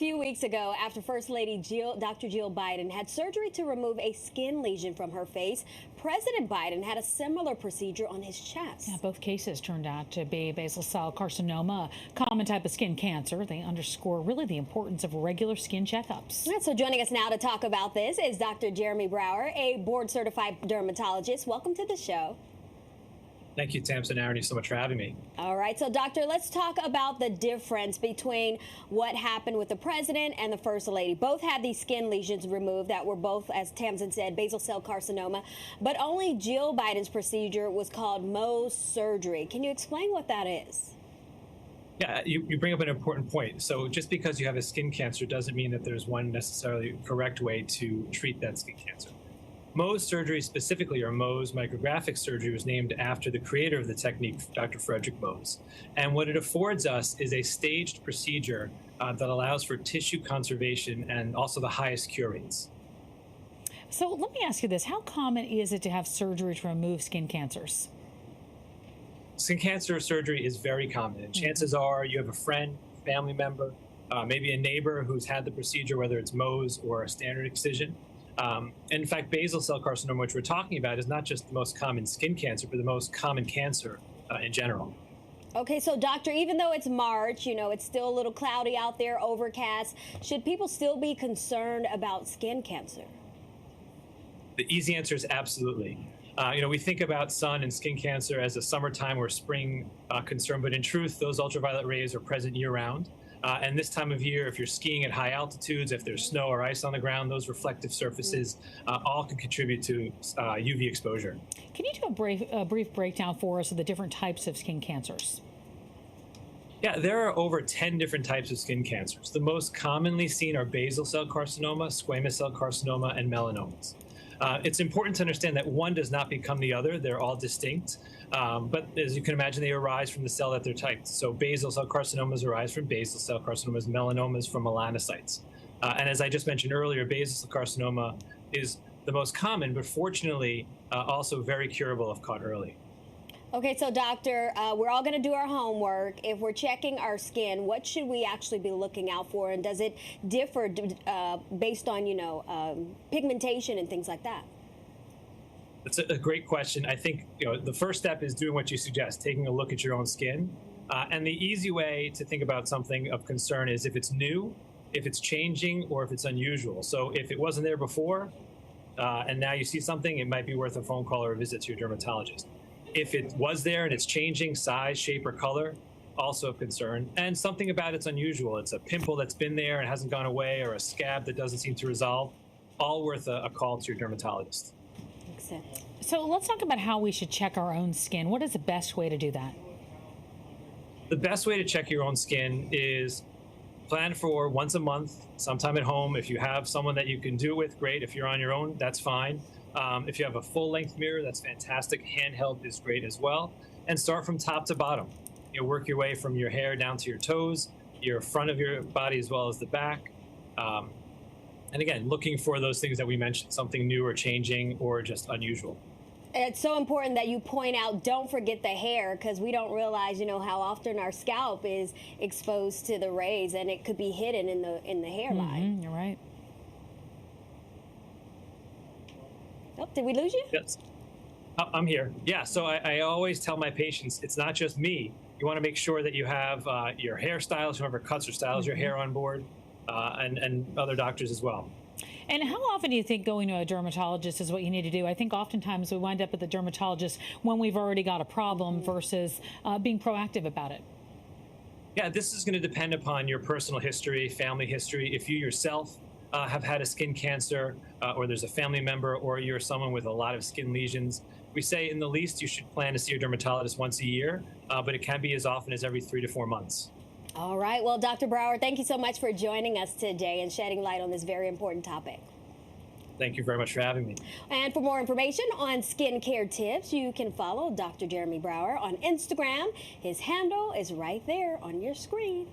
few weeks ago, after First Lady Dr. Jill Biden had surgery to remove a skin lesion from her face, President Biden had a similar procedure on his chest. Yeah, both cases turned out to be basal cell carcinoma, a common type of skin cancer. They underscore really the importance of regular skin checkups. Yeah, so joining us now to talk about this is Dr. Jeremy Brower, a board-certified dermatologist. Welcome to the show. Thank you, Tamsin and Aaron, so much for having me. All right. So, Doctor, let's talk about the difference between what happened with the president and the first lady. Both had these skin lesions removed that were both, as Tamsin said, basal cell carcinoma. But only Jill Biden's procedure was called Mohs surgery. Can you explain what that is? Yeah, you bring up an important point. So just because you have a skin cancer doesn't mean that there's one necessarily correct way to treat that skin cancer. Mohs surgery specifically, or Mohs micrographic surgery, was named after the creator of the technique, Dr. Frederick Mohs. And what it affords us is a staged procedure that allows for tissue conservation and also the highest cure rates. So let me ask you this. How common is it to have surgery to remove skin cancers? Skin cancer surgery is very common. And chances are you have a friend, family member, maybe a neighbor who's had the procedure, whether it's Mohs or a standard excision. In fact, basal cell carcinoma, which we're talking about, is not just the most common skin cancer, but the most common cancer in general. Okay, so doctor, even though it's March, it's still a little cloudy out there, overcast, should people still be concerned about skin cancer? The easy answer is absolutely. We think about sun and skin cancer as a summertime or spring concern, but in truth, those ultraviolet rays are present year-round. And this time of year, if you're skiing at high altitudes, if there's snow or ice on the ground, those reflective surfaces all can contribute to UV exposure. Can you do a brief breakdown for us of the different types of skin cancers? Yeah, there are over 10 different types of skin cancers. The most commonly seen are basal cell carcinoma, squamous cell carcinoma, and melanomas. It's important to understand that one does not become the other. They're all distinct. But as you can imagine, they arise from the cell that they're typed. So basal cell carcinomas arise from basal cell carcinomas, melanomas from melanocytes. And as I just mentioned earlier, basal cell carcinoma is the most common, but fortunately also very curable if caught early. Okay, so doctor, we're all going to do our homework. If we're checking our skin, what should we actually be looking out for? And does it differ based on, pigmentation and things like that? That's a great question. I think the first step is doing what you suggest, taking a look at your own skin. And the easy way to think about something of concern is if it's new, if it's changing, or if it's unusual. So if it wasn't there before and now you see something, it might be worth a phone call or a visit to your dermatologist. If it was there and it's changing size, shape, or color, also of concern. And something about it's unusual. It's a pimple that's been there and hasn't gone away, or a scab that doesn't seem to resolve, all worth a call to your dermatologist. Makes sense. So let's talk about how we should check our own skin. What is the best way to do that? The best way to check your own skin is plan for once a month, sometime at home. If you have someone that you can do it with, great. If you're on your own, that's fine. If you have a full-length mirror, that's fantastic. Handheld is great as well. And start from top to bottom. Work your way from your hair down to your toes, your front of your body as well as the back. And again, looking for those things that we mentioned, something new or changing or just unusual. It's so important that you point out, don't forget the hair, because we don't realize, how often our scalp is exposed to the rays, and it could be hidden in the hairline. You're right. Oh, did we lose you? Yes. I'm here. Yeah, so I always tell my patients, it's not just me. You want to make sure that you have your hairstylist, whoever cuts or styles your hair on board, and other doctors as well. And how often do you think going to a dermatologist is what you need to do? I think oftentimes we wind up at the dermatologist when we've already got a problem versus being proactive about it. Yeah, this is going to depend upon your personal history, family history. If you yourself have had a skin cancer, or there's a family member, or you're someone with a lot of skin lesions, we say in the least you should plan to see your dermatologist once a year, but it can be as often as every 3 to 4 months. All right. Well, Dr. Brower, thank you so much for joining us today and shedding light on this very important topic. Thank you very much for having me. And for more information on skincare tips, you can follow Dr. Jeremy Brower on Instagram. His handle is right there on your screen.